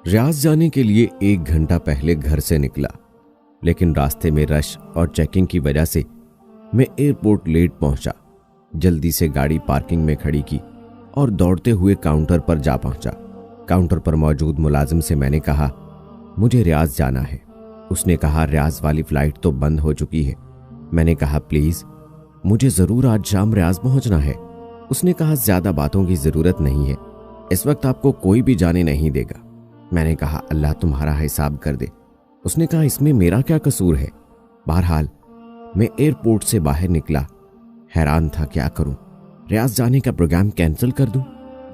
ریاض جانے کے لیے 1 گھنٹہ پہلے گھر سے نکلا، لیکن راستے میں رش اور چیکنگ کی وجہ سے میں ایئرپورٹ لیٹ پہنچا۔ جلدی سے گاڑی پارکنگ میں کھڑی کی اور دوڑتے ہوئے کاؤنٹر پر جا پہنچا۔ کاؤنٹر پر موجود ملازم سے میں نے کہا مجھے ریاض جانا ہے۔ اس نے کہا ریاض والی فلائٹ تو بند ہو چکی ہے۔ میں نے کہا پلیز مجھے ضرور آج شام ریاض پہنچنا ہے۔ اس نے کہا زیادہ باتوں کی ضرورت نہیں ہے، اس وقت آپ کو کوئی بھی جانے نہیں دے گا۔ میں نے کہا اللہ تمہارا حساب کر دے۔ اس نے کہا اس میں میرا کیا قصور ہے؟ بہرحال میں ایئرپورٹ سے باہر نکلا، حیران تھا کیا کروں، ریاض جانے کا پروگرام کینسل کر دوں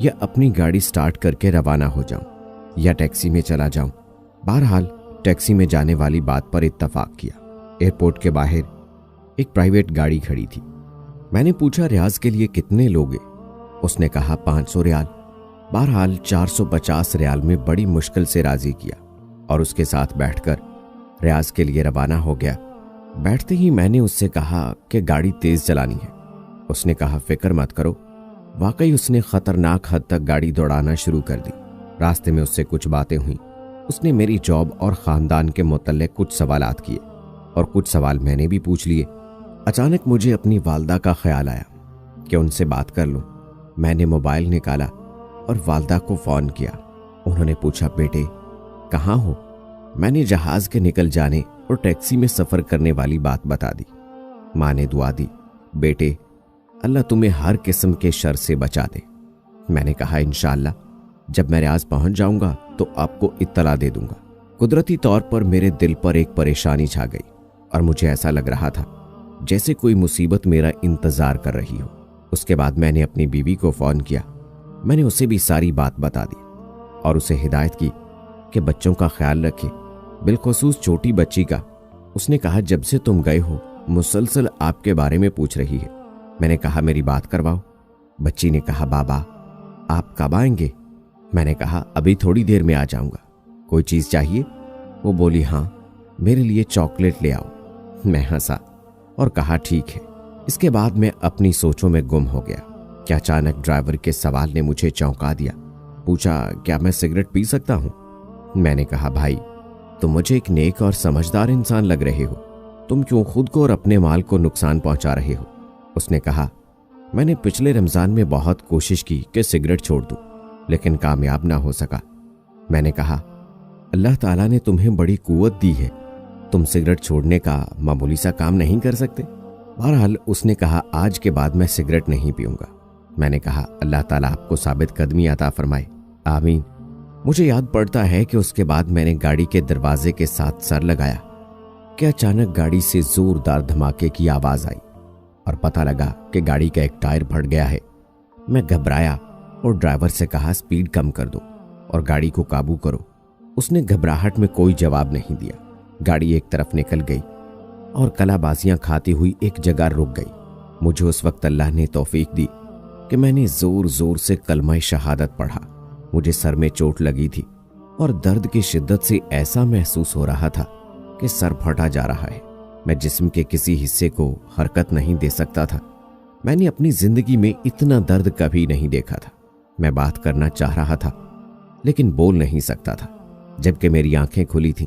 یا اپنی گاڑی سٹارٹ کر کے روانہ ہو جاؤں یا ٹیکسی میں چلا جاؤں۔ بہرحال ٹیکسی میں جانے والی بات پر اتفاق کیا۔ ایئرپورٹ کے باہر ایک پرائیویٹ گاڑی کھڑی تھی۔ میں نے پوچھا ریاض کے لیے کتنے لوگ ہیں؟ اس نے کہا 500 ریال۔ بہرحال 450 ریال میں بڑی مشکل سے راضی کیا اور اس کے ساتھ بیٹھ کر ریاض کے لیے روانہ ہو گیا۔ بیٹھتے ہی میں نے اس سے کہا کہ گاڑی تیز چلانی ہے۔ اس نے کہا فکر مت کرو۔ واقعی اس نے خطرناک حد تک گاڑی دوڑانا شروع کر دی۔ راستے میں اس سے کچھ باتیں ہوئیں۔ اس نے میری جاب اور خاندان کے متعلق کچھ سوالات کیے اور کچھ سوال میں نے بھی پوچھ لیے۔ اچانک مجھے اپنی والدہ کا خیال آیا کہ ان سے بات کر لوں۔ میں نے موبائل نکالا اور والدہ کو فون کیا۔ انہوں نے پوچھا بیٹے کہاں ہو؟ میں نے جہاز کے نکل جانے اور ٹیکسی میں سفر کرنے والی بات بتا دی۔ ماں نے دعا دی بیٹے اللہ تمہیں ہر قسم کے شر سے بچا دے۔ میں نے کہا انشاءاللہ جب میں ریاض پہنچ جاؤں گا تو آپ کو اطلاع دے دوں گا۔ قدرتی طور پر میرے دل پر ایک پریشانی چھا گئی اور مجھے ایسا لگ رہا تھا جیسے کوئی مصیبت میرا انتظار کر رہی ہو۔ اس کے بعد میں نے اپنی بیوی کو فون کیا۔ میں نے اسے بھی ساری بات بتا دی اور اسے ہدایت کی کہ بچوں کا خیال رکھے، بالخصوص چھوٹی بچی کا۔ اس نے کہا جب سے تم گئے ہو مسلسل آپ کے بارے میں پوچھ رہی ہے۔ میں نے کہا میری بات کرواؤ۔ بچی نے کہا بابا آپ کب آئیں گے؟ میں نے کہا ابھی تھوڑی دیر میں آ جاؤں گا۔ کوئی چیز چاہیے؟ وہ بولی ہاں میرے لیے چاکلیٹ لے آؤ۔ میں ہنسا اور کہا ٹھیک ہے۔ اس کے بعد میں اپنی سوچوں میں گم ہو گیا کہ اچانک ڈرائیور کے سوال نے مجھے چونکا دیا۔ پوچھا کیا میں سگریٹ پی سکتا ہوں؟ میں نے کہا بھائی تم مجھے ایک نیک اور سمجھدار انسان لگ رہے ہو، تم کیوں خود کو اور اپنے مال کو نقصان پہنچا رہے ہو؟ اس نے کہا میں نے پچھلے رمضان میں بہت کوشش کی کہ سگریٹ چھوڑ دوں لیکن کامیاب نہ ہو سکا۔ میں نے کہا اللہ تعالیٰ نے تمہیں بڑی قوت دی ہے، تم سگریٹ چھوڑنے کا معمولی سا کام نہیں کر سکتے؟ بہرحال اس نے کہا آج کے بعد میں سگریٹ نہیں پیوں گا۔ میں نے کہا اللہ تعالیٰ آپ کو ثابت قدمی عطا فرمائے، آمین۔ مجھے یاد پڑتا ہے کہ اس کے بعد میں نے گاڑی کے دروازے کے ساتھ سر لگایا کہ اچانک گاڑی سے زوردار دھماکے کی آواز آئی اور پتہ لگا کہ گاڑی کا ایک ٹائر پھٹ گیا ہے۔ میں گھبرایا اور ڈرائیور سے کہا سپیڈ کم کر دو اور گاڑی کو قابو کرو۔ اس نے گھبراہٹ میں کوئی جواب نہیں دیا۔ گاڑی ایک طرف نکل گئی اور کلا بازیاں کھاتی ہوئی ایک جگہ رک گئی۔ مجھے اس وقت اللہ نے توفیق دی کہ میں نے زور زور سے کلمہ شہادت پڑھا۔ مجھے سر میں چوٹ لگی تھی اور درد کی شدت سے ایسا محسوس ہو رہا تھا کہ سر پھٹا جا رہا ہے۔ میں جسم کے کسی حصے کو حرکت نہیں دے سکتا تھا۔ میں نے اپنی زندگی میں اتنا درد کبھی نہیں دیکھا تھا۔ میں بات کرنا چاہ رہا تھا لیکن بول نہیں سکتا تھا، جبکہ میری آنکھیں کھلی تھیں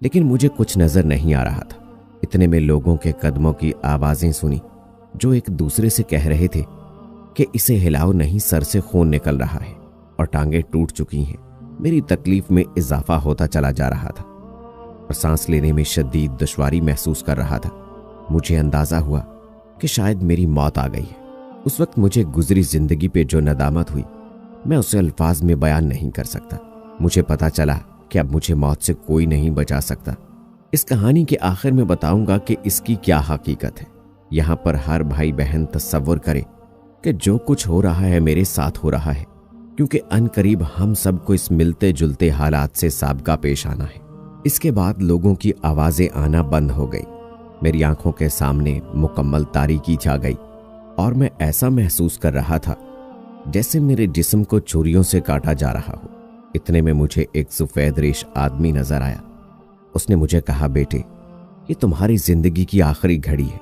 لیکن مجھے کچھ نظر نہیں آ رہا تھا۔ اتنے میں لوگوں کے قدموں کی آوازیں سنی جو ایک دوسرے سے کہہ رہے تھے کہ اسے ہلاؤ نہیں، سر سے خون نکل رہا ہے اور ٹانگیں ٹوٹ چکی ہیں۔ میری تکلیف میں اضافہ ہوتا چلا جا رہا تھا اور سانس لینے میں شدید دشواری محسوس کر رہا تھا۔ مجھے اندازہ ہوا کہ شاید میری موت آ گئی ہے۔ اس وقت مجھے گزری زندگی پہ جو ندامت ہوئی میں اسے الفاظ میں بیان نہیں کر سکتا۔ مجھے پتا چلا کہ اب مجھے موت سے کوئی نہیں بچا سکتا۔ اس کہانی کے آخر میں بتاؤں گا کہ اس کی کیا حقیقت ہے۔ یہاں پر ہر بھائی بہن تصور کرے کہ جو کچھ ہو رہا ہے میرے ساتھ ہو رہا ہے، کیونکہ ان قریب ہم سب کو اس ملتے جلتے حالات سے سابقہ پیش آنا ہے۔ اس کے بعد لوگوں کی آوازیں آنا بند ہو گئی۔ میری آنکھوں کے سامنے مکمل تاریکی چھا گئی اور میں ایسا محسوس کر رہا تھا جیسے میرے جسم کو چھریوں سے کاٹا جا رہا ہو۔ اتنے میں مجھے ایک سفید ریش آدمی نظر آیا۔ اس نے مجھے کہا بیٹے یہ تمہاری زندگی کی آخری گھڑی ہے،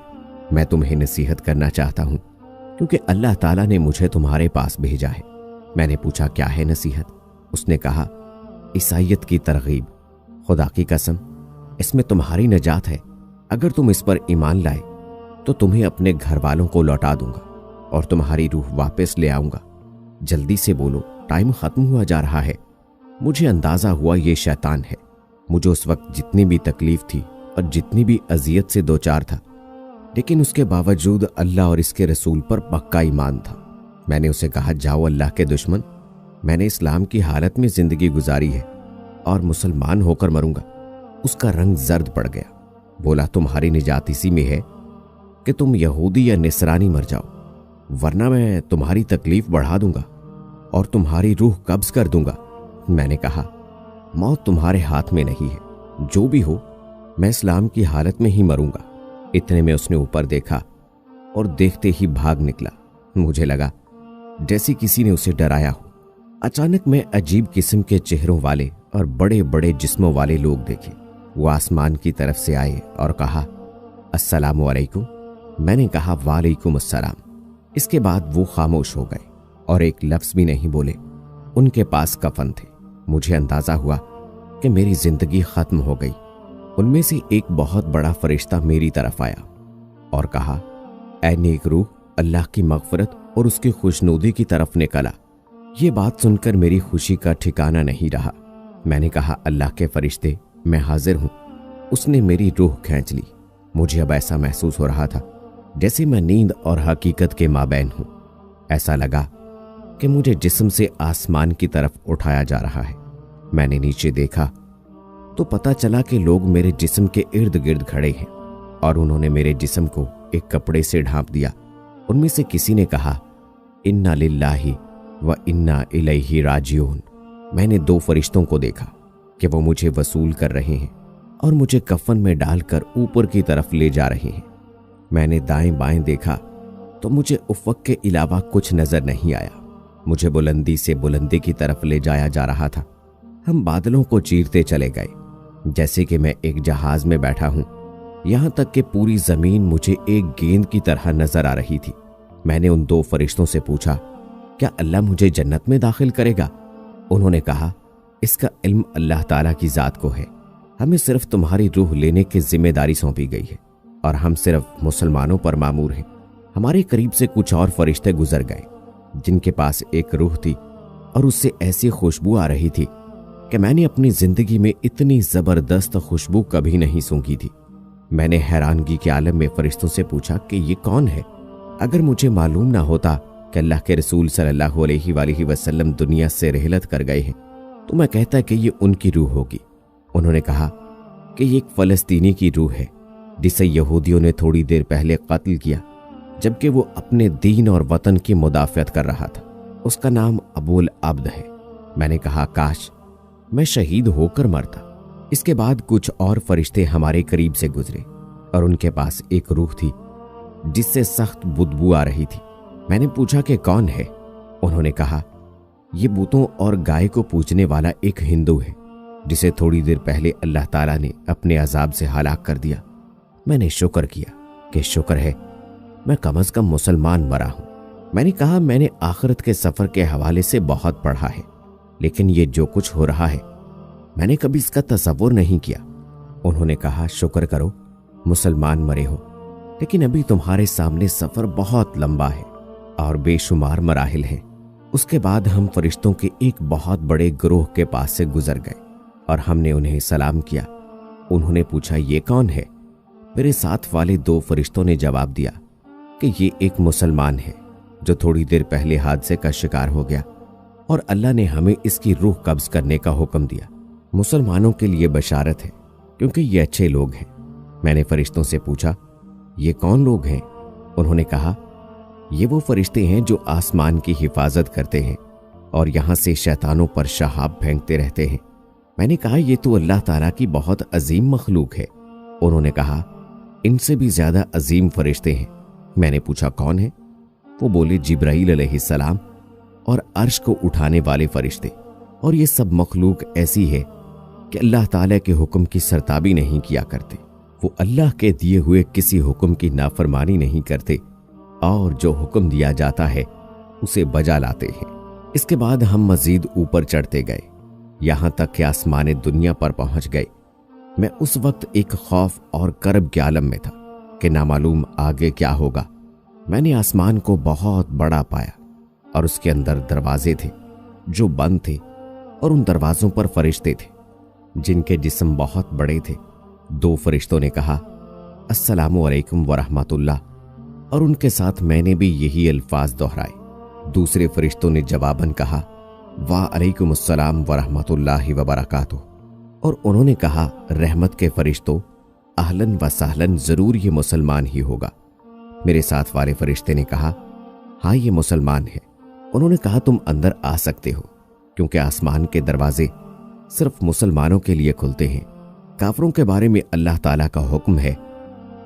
میں تمہیں نصیحت کرنا چاہتا ہوں کیونکہ اللہ تعالیٰ نے مجھے تمہارے پاس بھیجا ہے۔ میں نے پوچھا کیا ہے نصیحت؟ اس نے کہا عیسائیت کی ترغیب، خدا کی قسم اس میں تمہاری نجات ہے، اگر تم اس پر ایمان لائے تو تمہیں اپنے گھر والوں کو لوٹا دوں گا اور تمہاری روح واپس لے آؤں گا، جلدی سے بولو، ٹائم ختم ہوا جا رہا ہے۔ مجھے اندازہ ہوا یہ شیطان ہے۔ مجھے اس وقت جتنی بھی تکلیف تھی اور جتنی بھی اذیت سے دوچار تھا، لیکن اس کے باوجود اللہ اور اس کے رسول پر پکا ایمان تھا۔ میں نے اسے کہا، جاؤ اللہ کے دشمن، میں نے اسلام کی حالت میں زندگی گزاری ہے اور مسلمان ہو کر مروں گا۔ اس کا رنگ زرد پڑ گیا، بولا، تمہاری نجات اسی میں ہے کہ تم یہودی یا نصرانی مر جاؤ، ورنہ میں تمہاری تکلیف بڑھا دوں گا اور تمہاری روح قبض کر دوں گا۔ میں نے کہا، موت تمہارے ہاتھ میں نہیں ہے، جو بھی ہو میں اسلام کی حالت میں ہی مروں گا۔ اتنے میں اس نے اوپر دیکھا اور دیکھتے ہی بھاگ نکلا۔ مجھے لگا جیسے کسی نے اسے ڈرایا ہو۔ اچانک میں عجیب قسم کے چہروں والے اور بڑے بڑے جسموں والے لوگ دیکھے۔ وہ آسمان کی طرف سے آئے اور کہا، السلام علیکم۔ میں نے کہا، وعلیکم السلام۔ اس کے بعد وہ خاموش ہو گئے اور ایک لفظ بھی نہیں بولے۔ ان کے پاس کفن تھے۔ مجھے اندازہ ہوا کہ میری زندگی ختم ہو گئی۔ ان میں سے ایک بہت بڑا فرشتہ میری طرف آیا اور کہا، اے نیک روح، اللہ کی مغفرت اور اس کی خوشنودی کی طرف نکلا۔ یہ بات سن کر میری خوشی کا ٹھکانہ نہیں رہا۔ میں نے کہا، اللہ کے فرشتے، میں حاضر ہوں۔ اس نے میری روح کھینچ لی۔ مجھے اب ایسا محسوس ہو رہا تھا جیسے میں نیند اور حقیقت کے مابین ہوں۔ ایسا لگا کہ مجھے جسم سے آسمان کی طرف اٹھایا جا رہا ہے۔ میں نے نیچے دیکھا تو پتہ چلا کہ لوگ میرے جسم کے ارد گرد کھڑے ہیں اور انہوں نے میرے جسم کو ایک کپڑے سے ڈھانپ دیا۔ ان میں سے کسی نے کہا، انا للہ و انا الیہ راجعون۔ میں نے دو فرشتوں کو دیکھا کہ وہ مجھے وصول کر رہے ہیں اور مجھے کفن میں ڈال کر اوپر کی طرف لے جا رہے ہیں۔ میں نے دائیں بائیں دیکھا تو مجھے افق کے علاوہ کچھ نظر نہیں آیا۔ مجھے بلندی سے بلندی کی طرف لے جایا جا رہا تھا۔ ہم بادلوں کو چیرتے چلے گئے جیسے کہ میں ایک جہاز میں بیٹھا ہوں، یہاں تک کہ پوری زمین مجھے ایک گیند کی طرح نظر آ رہی تھی۔ میں نے ان دو فرشتوں سے پوچھا، کیا اللہ مجھے جنت میں داخل کرے گا؟ انہوں نے کہا، اس کا علم اللہ تعالیٰ کی ذات کو ہے، ہمیں صرف تمہاری روح لینے کی ذمہ داری سونپی گئی ہے اور ہم صرف مسلمانوں پر مامور ہیں۔ ہمارے قریب سے کچھ اور فرشتے گزر گئے جن کے پاس ایک روح تھی اور اس سے ایسی خوشبو آ رہی تھی کہ میں نے اپنی زندگی میں اتنی زبردست خوشبو کبھی نہیں سونگھی تھی۔ میں نے حیرانگی کے عالم میں فرشتوں سے پوچھا کہ یہ کون ہے؟ اگر مجھے معلوم نہ ہوتا کہ اللہ کے رسول صلی اللہ علیہ وآلہ وسلم دنیا سے رحلت کر گئے ہیں تو میں کہتا کہ یہ ان کی روح ہوگی۔ انہوں نے کہا کہ یہ ایک فلسطینی کی روح ہے جسے یہودیوں نے تھوڑی دیر پہلے قتل کیا جبکہ وہ اپنے دین اور وطن کی مدافعت کر رہا تھا۔ اس کا نام ابو العبد ہے۔ میں نے کہا، کاش میں شہید ہو کر مرتا۔ اس کے بعد کچھ اور فرشتے ہمارے قریب سے گزرے اور ان کے پاس ایک روح تھی جس سے سخت بدبو آ رہی تھی۔ میں نے پوچھا کہ کون ہے؟ انہوں نے کہا، یہ بتوں اور گائے کو پوجنے والا ایک ہندو ہے جسے تھوڑی دیر پہلے اللہ تعالیٰ نے اپنے عذاب سے ہلاک کر دیا۔ میں نے شکر کیا کہ شکر ہے میں کم از کم مسلمان مرا ہوں۔ میں نے کہا، میں نے آخرت کے سفر کے حوالے سے بہت پڑھا ہے، لیکن یہ جو کچھ ہو رہا ہے میں نے کبھی اس کا تصور نہیں کیا۔ انہوں نے کہا، شکر کرو مسلمان مرے ہو، لیکن ابھی تمہارے سامنے سفر بہت لمبا ہے اور بے شمار مراحل ہیں۔ اس کے بعد ہم فرشتوں کے ایک بہت بڑے گروہ کے پاس سے گزر گئے اور ہم نے انہیں سلام کیا۔ انہوں نے پوچھا، یہ کون ہے؟ میرے ساتھ والے دو فرشتوں نے جواب دیا کہ یہ ایک مسلمان ہے جو تھوڑی دیر پہلے حادثے کا شکار ہو گیا اور اللہ نے ہمیں اس کی روح قبض کرنے کا حکم دیا۔ مسلمانوں کے لیے بشارت ہے کیونکہ یہ اچھے لوگ ہیں۔ میں نے فرشتوں سے پوچھا، یہ کون لوگ ہیں؟ انہوں نے کہا، یہ وہ فرشتے ہیں جو آسمان کی حفاظت کرتے ہیں اور یہاں سے شیطانوں پر شہاب پھینکتے رہتے ہیں۔ میں نے کہا، یہ تو اللہ تعالیٰ کی بہت عظیم مخلوق ہے۔ انہوں نے کہا، ان سے بھی زیادہ عظیم فرشتے ہیں۔ میں نے پوچھا، کون ہیں؟ وہ بولے، جبرائیل علیہ السلام اور عرش کو اٹھانے والے فرشتے، اور یہ سب مخلوق ایسی ہے کہ اللہ تعالیٰ کے حکم کی سرتابی نہیں کیا کرتے۔ وہ اللہ کے دیے ہوئے کسی حکم کی نافرمانی نہیں کرتے اور جو حکم دیا جاتا ہے اسے بجا لاتے ہیں۔ اس کے بعد ہم مزید اوپر چڑھتے گئے۔ یہاں تک کہ آسمان دنیا پر پہنچ گئے۔ میں اس وقت ایک خوف اور کرب کے عالم میں تھا کہ نامعلوم آگے کیا ہوگا۔ میں نے آسمان کو بہت بڑا پایا اور اس کے اندر دروازے تھے جو بند تھے، اور ان دروازوں پر فرشتے تھے جن کے جسم بہت بڑے تھے۔ 2 فرشتوں نے کہا السلام علیکم ورحمۃ اللہ، اور ان کے ساتھ میں نے بھی یہی الفاظ دہرائے۔ دوسرے فرشتوں نے جواباً کہا وعلیکم السلام ورحمۃ اللہ وبرکاتہ، اور انہوں نے کہا رحمت کے فرشتوں اہلاً و سہلاً، ضرور یہ مسلمان ہی ہوگا۔ میرے ساتھ والے فرشتے نے کہا ہاں یہ مسلمان ہے۔ انہوں نے کہا تم اندر آ سکتے ہو، کیونکہ آسمان کے دروازے صرف مسلمانوں کے لیے کھلتے ہیں۔ کافروں کے بارے میں اللہ تعالیٰ کا حکم ہے،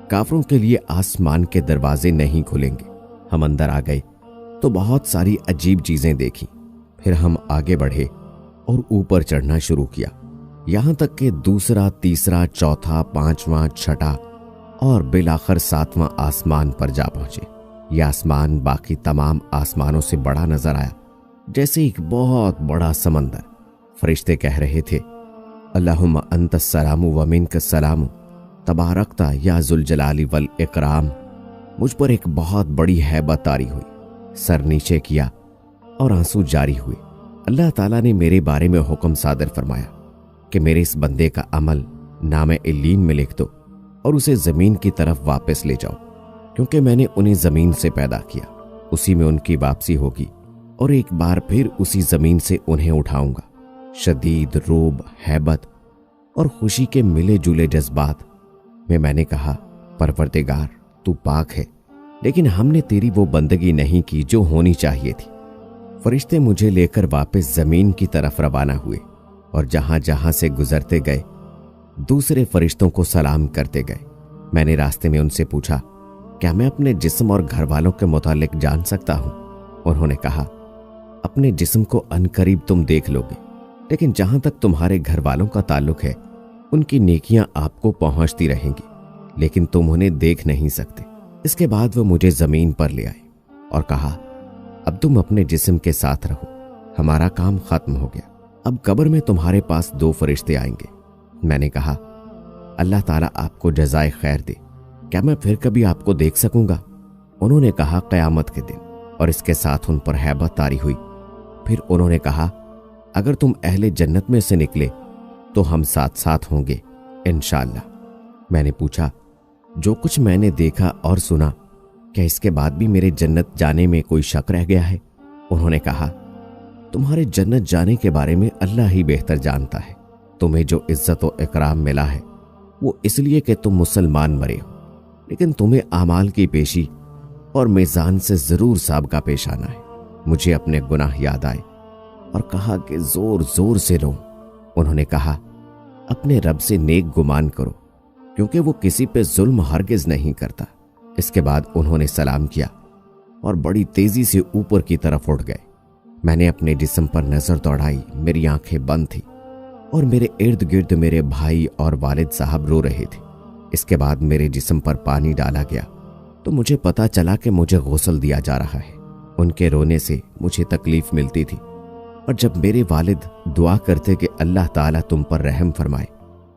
کافروں کے لیے آسمان کے دروازے نہیں کھلیں گے۔ ہم اندر آ گئے تو بہت ساری عجیب چیزیں دیکھیں۔ پھر ہم آگے بڑھے اور اوپر چڑھنا شروع کیا، یہاں تک کہ دوسرا، تیسرا، چوتھا، پانچواں، چھٹا اور بالآخر 7واں آسمان پر جا پہنچے۔ یہ آسمان باقی تمام آسمانوں سے بڑا نظر آیا، جیسے ایک بہت بڑا سمندر۔ فرشتے کہہ رہے تھے اللہم انت السلام و منک السلام تبارکت یا ذوالجلال والاکرام۔ مجھ پر ایک بہت بڑی ہیبت طاری ہوئی، سر نیچے کیا اور آنسو جاری ہوئے۔ اللہ تعالیٰ نے میرے بارے میں حکم صادر فرمایا کہ میرے اس بندے کا عمل نام علیین میں لکھ دو اور اسے زمین کی طرف واپس لے جاؤ، کیونکہ میں نے انہیں زمین سے پیدا کیا، اسی میں ان کی واپسی ہوگی، اور ایک بار پھر اسی زمین سے انہیں اٹھاؤں گا۔ شدید روب، ہیبت اور خوشی کے ملے جلے جذبات میں نے کہا پروردگار تو پاک ہے، لیکن ہم نے تیری وہ بندگی نہیں کی جو ہونی چاہیے تھی۔ فرشتے مجھے لے کر واپس زمین کی طرف روانہ ہوئے، اور جہاں جہاں سے گزرتے گئے دوسرے فرشتوں کو سلام کرتے گئے۔ میں نے راستے میں ان سے پوچھا کیا میں اپنے جسم اور گھر والوں کے متعلق جان سکتا ہوں؟ انہوں نے کہا اپنے جسم کو عنقریب تم دیکھ لو گے، لیکن جہاں تک تمہارے گھر والوں کا تعلق ہے ان کی نیکیاں آپ کو پہنچتی رہیں گی، لیکن تم انہیں دیکھ نہیں سکتے۔ اس کے بعد وہ مجھے زمین پر لے آئے اور کہا اب تم اپنے جسم کے ساتھ رہو، ہمارا کام ختم ہو گیا، اب قبر میں تمہارے پاس 2 فرشتے آئیں گے۔ میں نے کہا اللہ تعالیٰ آپ کو جزائے خیر دے، کیا میں پھر کبھی آپ کو دیکھ سکوں گا؟ انہوں نے کہا قیامت کے دن، اور اس کے ساتھ ان پر ہیبت طاری ہوئی۔ پھر انہوں نے کہا اگر تم اہل جنت میں سے نکلے تو ہم ساتھ ساتھ ہوں گے انشاءاللہ۔ میں نے پوچھا جو کچھ میں نے دیکھا اور سنا، کیا اس کے بعد بھی میرے جنت جانے میں کوئی شک رہ گیا ہے؟ انہوں نے کہا تمہارے جنت جانے کے بارے میں اللہ ہی بہتر جانتا ہے۔ تمہیں جو عزت و اکرام ملا ہے وہ اس لیے کہ تم مسلمان مرے ہو، لیکن تمہیں اعمال کی پیشی اور میزان سے ضرور سابقہ پیش آنا ہے۔ مجھے اپنے گناہ یاد آئے اور کہا کہ زور زور سے رو۔ انہوں نے کہا اپنے رب سے نیک گمان کرو، کیونکہ وہ کسی پہ ظلم ہرگز نہیں کرتا۔ اس کے بعد انہوں نے سلام کیا اور بڑی تیزی سے اوپر کی طرف اٹھ گئے۔ میں نے اپنے جسم پر نظر دوڑائی، میری آنکھیں بند تھیں اور میرے ارد گرد میرے بھائی اور والد صاحب رو رہے تھے۔ اس کے بعد میرے جسم پر پانی ڈالا گیا تو مجھے پتا چلا کہ مجھے غسل دیا جا رہا ہے۔ ان کے رونے سے مجھے تکلیف ملتی تھی، اور جب میرے والد دعا کرتے کہ اللہ تعالیٰ تم پر رحم فرمائے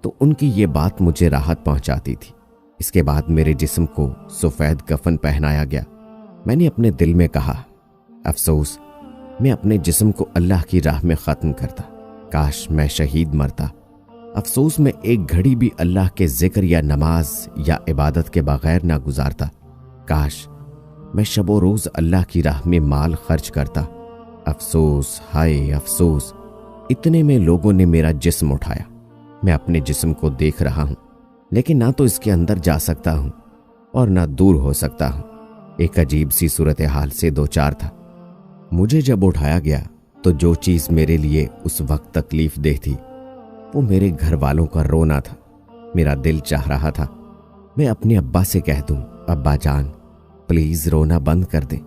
تو ان کی یہ بات مجھے راحت پہنچاتی تھی۔ اس کے بعد میرے جسم کو سفید کفن پہنایا گیا۔ میں نے اپنے دل میں کہا افسوس میں اپنے جسم کو اللہ کی راہ میں ختم کرتا، کاش میں شہید مرتا۔ افسوس میں ایک گھڑی بھی اللہ کے ذکر یا نماز یا عبادت کے بغیر نہ گزارتا، کاش میں شب و روز اللہ کی راہ میں مال خرچ کرتا۔ افسوس، ہائے افسوس۔ اتنے میں لوگوں نے میرا جسم اٹھایا۔ میں اپنے جسم کو دیکھ رہا ہوں، لیکن نہ تو اس کے اندر جا سکتا ہوں اور نہ دور ہو سکتا ہوں۔ ایک عجیب سی صورتحال سے دوچار تھا۔ مجھے جب اٹھایا گیا تو جو چیز میرے لیے اس وقت تکلیف دہ تھی وہ میرے گھر والوں کا رونا تھا۔ میرا دل چاہ رہا تھا میں اپنے ابا سے کہہ دوں ابا جان پلیز رونا بند کر دیں،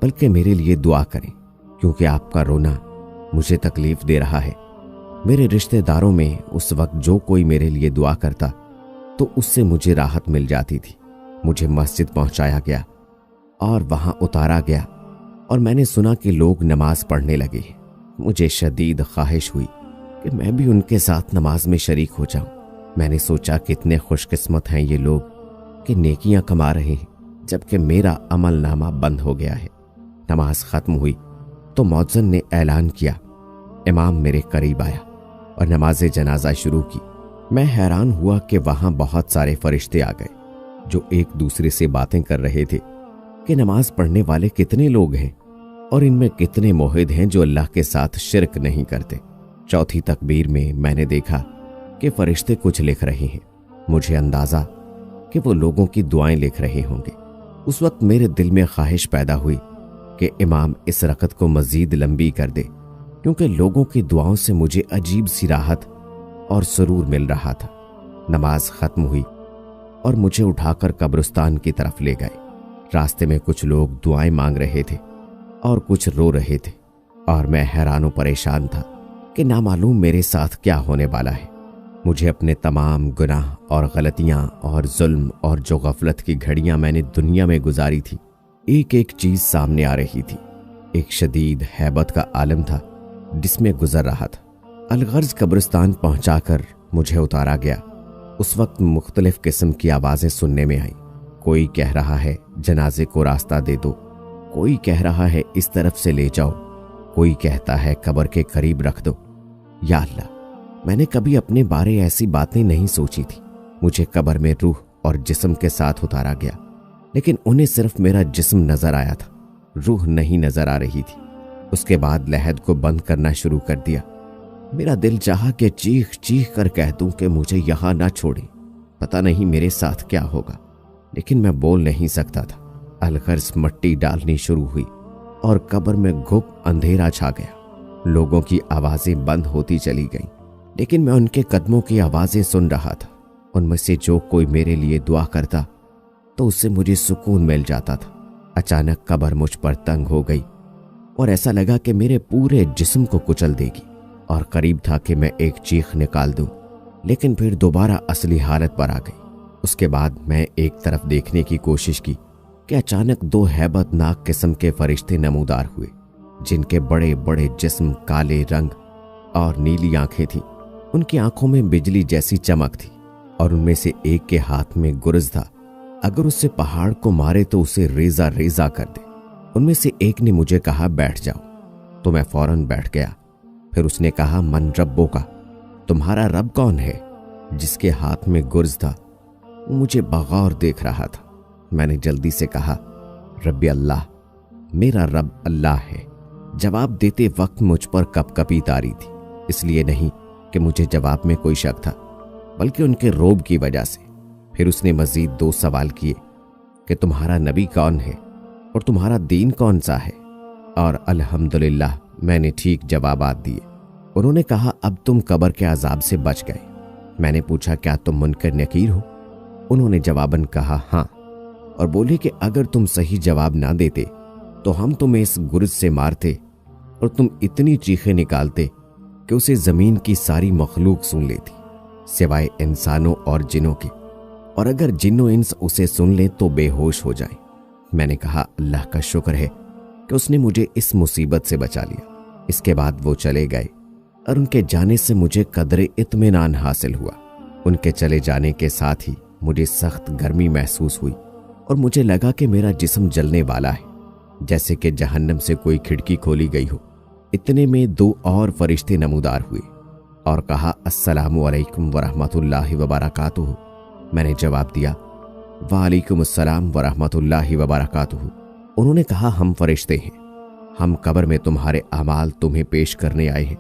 بلکہ میرے لیے دعا کریں، کیونکہ آپ کا رونا مجھے تکلیف دے رہا ہے۔ میرے رشتہ داروں میں اس وقت جو کوئی میرے لیے دعا کرتا تو اس سے مجھے راحت مل جاتی تھی۔ مجھے مسجد پہنچایا گیا اور وہاں اتارا گیا، اور میں نے سنا کہ لوگ نماز پڑھنے لگے۔ مجھے شدید خواہش ہوئی کہ میں بھی ان کے ساتھ نماز میں شریک ہو جاؤں۔ میں نے سوچا کتنے خوش قسمت ہیں یہ لوگ کہ نیکیاں کما رہے ہیں جبکہ میرا عمل نامہ بند ہو گیا ہے۔ نماز ختم ہوئی تو مؤذن نے اعلان کیا۔ امام میرے قریب آیا اور نماز جنازہ شروع کی۔ میں حیران ہوا کہ وہاں بہت سارے فرشتے آ گئے جو ایک دوسرے سے باتیں کر رہے تھے کہ نماز پڑھنے والے کتنے لوگ ہیں اور ان میں کتنے موحد ہیں جو اللہ کے ساتھ شرک نہیں کرتے۔ چوتھی تکبیر میں نے دیکھا کہ فرشتے کچھ لکھ رہے ہیں۔ مجھے اندازہ کہ وہ لوگوں کی دعائیں لکھ رہے ہوں گے۔ اس وقت میرے دل میں خواہش پیدا ہوئی کہ امام اس رکعت کو مزید لمبی کر دے، کیونکہ لوگوں کی دعاؤں سے مجھے عجیب سی راحت اور سرور مل رہا تھا۔ نماز ختم ہوئی اور مجھے اٹھا کر قبرستان کی طرف لے گئے۔ راستے میں کچھ لوگ دعائیں مانگ رہے تھے اور کچھ رو رہے تھے، اور میں حیران و پریشان تھا کہ نامعلوم میرے ساتھ کیا ہونے والا ہے۔ مجھے اپنے تمام گناہ اور غلطیاں اور ظلم اور جو غفلت کی گھڑیاں میں نے دنیا میں گزاری تھی، ایک ایک چیز سامنے آ رہی تھی۔ ایک شدید ہیبت کا عالم تھا جس میں گزر رہا تھا۔ الغرض قبرستان پہنچا کر مجھے اتارا گیا۔ اس وقت مختلف قسم کی آوازیں سننے میں آئیں۔ کوئی کہہ رہا ہے جنازے کو راستہ دے دو، کوئی کہہ رہا ہے اس طرف سے لے جاؤ، کوئی کہتا ہے قبر کے قریب رکھ دو۔ یا اللہ، میں نے کبھی اپنے بارے ایسی باتیں نہیں سوچی تھی۔ مجھے قبر میں روح اور جسم کے ساتھ اتارا گیا، لیکن انہیں صرف میرا جسم نظر آیا تھا، روح نہیں نظر آ رہی تھی۔ اس کے بعد لحد کو بند کرنا شروع کر دیا۔ میرا دل چاہا کہ چیخ چیخ کر کہہ دوں کہ مجھے یہاں نہ چھوڑیں، پتہ نہیں میرے ساتھ کیا ہوگا، لیکن میں بول نہیں سکتا تھا۔ الغرض مٹی ڈالنی شروع ہوئی اور قبر میں گھپ اندھیرا چھا گیا۔ لوگوں کی آوازیں بند ہوتی چلی گئیں، لیکن میں ان کے قدموں کی آوازیں سن رہا تھا۔ ان میں سے جو کوئی میرے لیے دعا کرتا تو اس سے مجھے سکون مل جاتا تھا۔ اچانک قبر مجھ پر تنگ ہو گئی اور ایسا لگا کہ میرے پورے جسم کو کچل دے گی، اور قریب تھا کہ میں ایک چیخ نکال دوں، لیکن پھر دوبارہ اصلی حالت پر آ گئی۔ اس کے بعد میں ایک طرف دیکھنے کی کوشش کی کہ اچانک دو ہیبت ناک قسم کے فرشتے نمودار ہوئے، جن کے بڑے بڑے جسم، کالے رنگ اور نیلی آنکھیں تھیں۔ ان کی آنکھوں میں بجلی جیسی چمک تھی، اور ان میں سے ایک کے ہاتھ میں گرز تھا۔ اگر اس سے پہاڑ کو مارے تو اسے ریزہ ریزہ کر دے۔ ان میں سے ایک نے مجھے کہا بیٹھ جاؤ، تو میں فوراً بیٹھ گیا۔ پھر اس نے کہا من ربوں کا، تمہارا رب کون ہے؟ جس کے ہاتھ میں گرز تھا وہ مجھے بغور دیکھ رہا تھا۔ میں نے جلدی سے کہا رب اللہ، میرا رب اللہ ہے۔ جواب دیتے وقت مجھ پر کپ کپی تاری تھی، اس لیے نہیں کہ مجھے جواب میں کوئی شک تھا، بلکہ ان کے روب کی وجہ سے۔ پھر اس نے مزید دو سوال کیے کہ تمہارا نبی کون ہے اور تمہارا دین کون سا ہے؟ اور الحمدللہ میں نے ٹھیک جوابات دیے۔ انہوں نے کہا اب تم قبر کے عذاب سے بچ گئے۔ میں نے پوچھا کیا تم منکر نکیر ہو؟ انہوں نے جواباً کہا ہاں، اور بولے کہ اگر تم صحیح جواب نہ دیتے تو ہم تمہیں اس گرز سے مارتے اور تم اتنی چیخیں نکالتے کہ اسے زمین کی ساری مخلوق سن لیتی سوائے انسانوں اور جنوں کے، اور اگر جن و انس اسے سن لیں تو بے ہوش ہو جائیں۔ میں نے کہا اللہ کا شکر ہے کہ اس نے مجھے اس مصیبت سے بچا لیا۔ اس کے بعد وہ چلے گئے اور ان کے جانے سے مجھے قدر اطمینان حاصل ہوا۔ ان کے چلے جانے کے ساتھ ہی مجھے سخت گرمی محسوس ہوئی اور مجھے لگا کہ میرا جسم جلنے والا ہے، جیسے کہ جہنم سے کوئی کھڑکی کھولی گئی ہو۔ اتنے میں دو اور فرشتے نمودار ہوئے اور کہا السلام علیکم ورحمۃ اللہ وبرکاتہ۔ میں نے جواب دیا وعلیکم السلام ورحمۃ اللہ وبرکاتہ۔ انہوں نے کہا ہم فرشتے ہیں، ہم قبر میں تمہارے اعمال تمہیں پیش کرنے آئے ہیں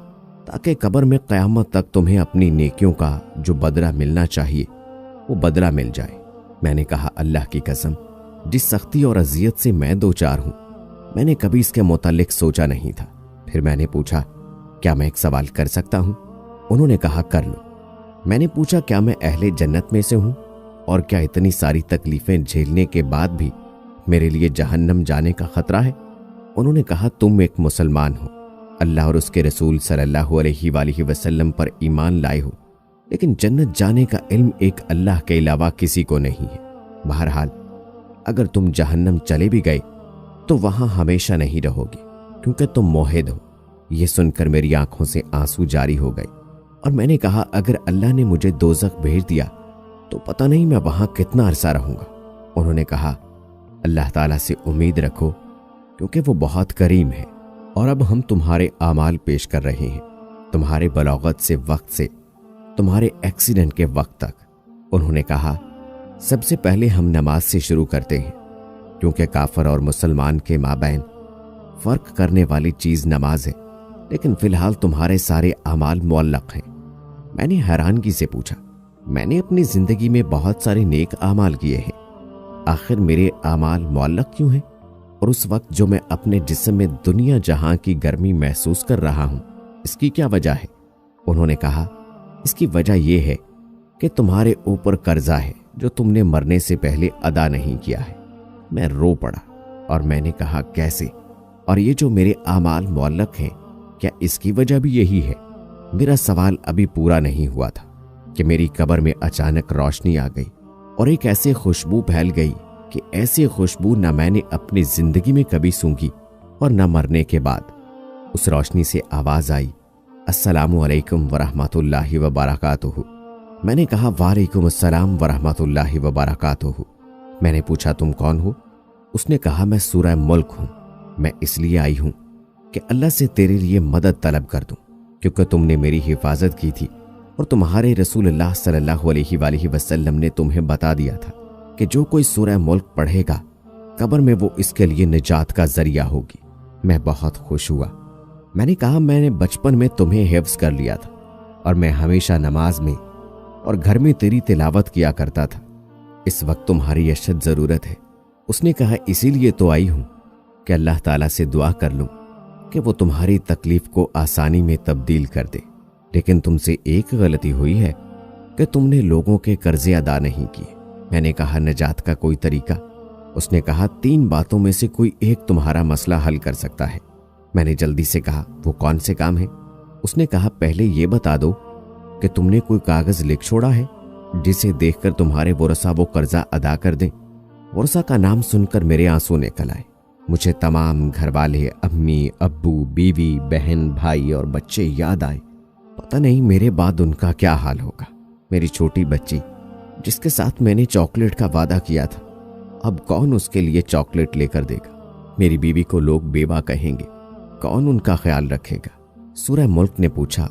تاکہ قبر میں قیامت تک تمہیں اپنی نیکیوں کا جو بدلہ ملنا چاہیے وہ بدلہ مل جائے۔ میں نے کہا اللہ کی قسم، جس سختی اور اذیت سے میں دوچار ہوں میں نے کبھی اس کے متعلق سوچا نہیں تھا۔ پھر میں نے پوچھا کیا میں ایک سوال کر سکتا ہوں؟ انہوں نے کہا کر لو۔ میں نے پوچھا کیا میں اہل جنت میں سے ہوں، اور کیا اتنی ساری تکلیفیں جھیلنے کے بعد بھی میرے لیے جہنم جانے کا خطرہ ہے؟ انہوں نے کہا تم ایک مسلمان ہو، اللہ اور اس کے رسول صلی اللہ علیہ وآلہ وسلم پر ایمان لائے ہو، لیکن جنت جانے کا علم ایک اللہ کے علاوہ کسی کو نہیں ہے۔ بہرحال اگر تم جہنم چلے بھی گئے تو وہاں ہمیشہ نہیں رہو گے، کیونکہ تم موحد ہو۔ یہ سن کر میری آنکھوں سے آنسو جاری ہو گئے۔ اور میں نے کہا اگر اللہ نے مجھے دوزخ بھیج دیا تو پتہ نہیں میں وہاں کتنا عرصہ رہوں گا۔ انہوں نے کہا اللہ تعالیٰ سے امید رکھو کیونکہ وہ بہت کریم ہے، اور اب ہم تمہارے اعمال پیش کر رہے ہیں، تمہارے بلاغت سے وقت سے تمہارے ایکسیڈنٹ کے وقت تک۔ انہوں نے کہا سب سے پہلے ہم نماز سے شروع کرتے ہیں کیونکہ کافر اور مسلمان کے مابین فرق کرنے والی چیز نماز ہے، لیکن فی الحال تمہارے سارے اعمال معلق ہیں۔ میں نے حیرانگی سے پوچھا میں نے اپنی زندگی میں بہت سارے نیک اعمال کیے ہیں، آخر میرے اعمال معلق کیوں ہیں؟ اور اس وقت جو میں اپنے جسم میں دنیا جہاں کی گرمی محسوس کر رہا ہوں، اس کی کیا وجہ ہے؟ انہوں نے کہا اس کی وجہ یہ ہے کہ تمہارے اوپر قرضہ ہے جو تم نے مرنے سے پہلے ادا نہیں کیا ہے۔ میں رو پڑا اور میں نے کہا کیسے؟ اور یہ جو میرے اعمال معلق ہیں، کیا اس کی وجہ بھی یہی ہے؟ میرا سوال ابھی پورا نہیں ہوا تھا کہ میری قبر میں اچانک روشنی آ گئی اور ایک ایسی خوشبو پھیل گئی کہ ایسی خوشبو نہ میں نے اپنی زندگی میں کبھی سونگھی اور نہ مرنے کے بعد۔ اس روشنی سے آواز آئی السلام علیکم ورحمۃ اللہ وبرکاتہ۔ میں نے کہا وعلیکم السلام ورحمۃ اللہ وبرکاتہ۔ میں نے پوچھا تم کون ہو؟ اس نے کہا میں سورہ ملک ہوں، میں اس لیے آئی ہوں کہ اللہ سے تیرے لیے مدد طلب کر دوں کیونکہ تم نے میری حفاظت کی تھی اور تمہارے رسول اللہ صلی اللہ علیہ وآلہ وسلم نے تمہیں بتا دیا تھا کہ جو کوئی سورہ ملک پڑھے گا قبر میں وہ اس کے لیے نجات کا ذریعہ ہوگی۔ میں بہت خوش ہوا۔ میں نے کہا میں نے بچپن میں تمہیں حفظ کر لیا تھا اور میں ہمیشہ نماز میں اور گھر میں تیری تلاوت کیا کرتا تھا، اس وقت تمہاری اشد ضرورت ہے۔ اس نے کہا اسی لیے تو آئی ہوں کہ اللہ تعالیٰ سے دعا کر لوں کہ وہ تمہاری تکلیف کو آسانی میں تبدیل کر دے، لیکن تم سے ایک غلطی ہوئی ہے کہ تم نے لوگوں کے قرضے ادا نہیں کیے۔ میں نے کہا نجات کا کوئی طریقہ؟ اس نے کہا 3 باتوں میں سے کوئی ایک تمہارا مسئلہ حل کر سکتا ہے۔ میں نے جلدی سے کہا وہ کون سے کام ہے؟ اس نے کہا پہلے یہ بتا دو کہ تم نے کوئی کاغذ لکھ چھوڑا ہے جسے دیکھ کر تمہارے ورثہ وہ قرضہ ادا کر دیں۔ ورثہ کا نام سن کر میرے آنسو نکل آئے۔ مجھے تمام گھر والے، امی، ابو، بیوی، بہن، بھائی اور بچے یاد آئے۔ پتہ نہیں میرے بعد ان کا کیا حال ہوگا۔ میری چھوٹی بچی جس کے ساتھ میں نے چاکلیٹ کا وعدہ کیا تھا، اب کون اس کے لیے چاکلیٹ لے کر دے گا؟ میری بیوی کو لوگ بیوہ کہیں گے، کون ان کا خیال رکھے گا؟ سورہ ملک نے پوچھا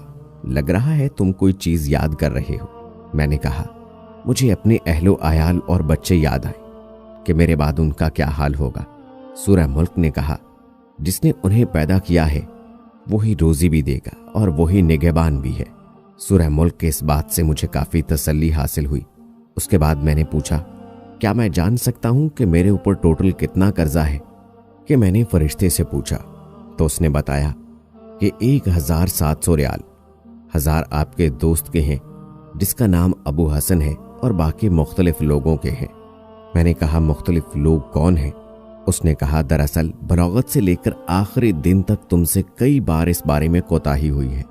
لگ رہا ہے تم کوئی چیز یاد کر رہے ہو۔ میں نے کہا مجھے اپنے اہل و عیال اور بچے یاد آئے کہ میرے بعد ان کا کیا حال ہوگا۔ سورہ ملک نے کہا جس نے انہیں پیدا کیا ہے وہی روزی بھی دے گا اور وہی نگہبان بھی ہے۔ سورہ ملک کے اس بات سے مجھے کافی تسلی حاصل ہوئی۔ اس کے بعد میں نے پوچھا کیا میں جان سکتا ہوں کہ میرے اوپر ٹوٹل کتنا قرضہ ہے؟ کہ میں نے فرشتے سے پوچھا تو اس نے بتایا کہ 1700 ریال۔ 1000 آپ کے دوست کے ہیں جس کا نام ابو حسن ہے اور باقی مختلف لوگوں کے ہیں۔ میں نے کہا مختلف لوگ کون ہیں؟ اس نے کہا دراصل بلاغت سے لے کر آخری دن تک تم سے کئی بار اس بارے میں کوتاہی ہوئی ہے،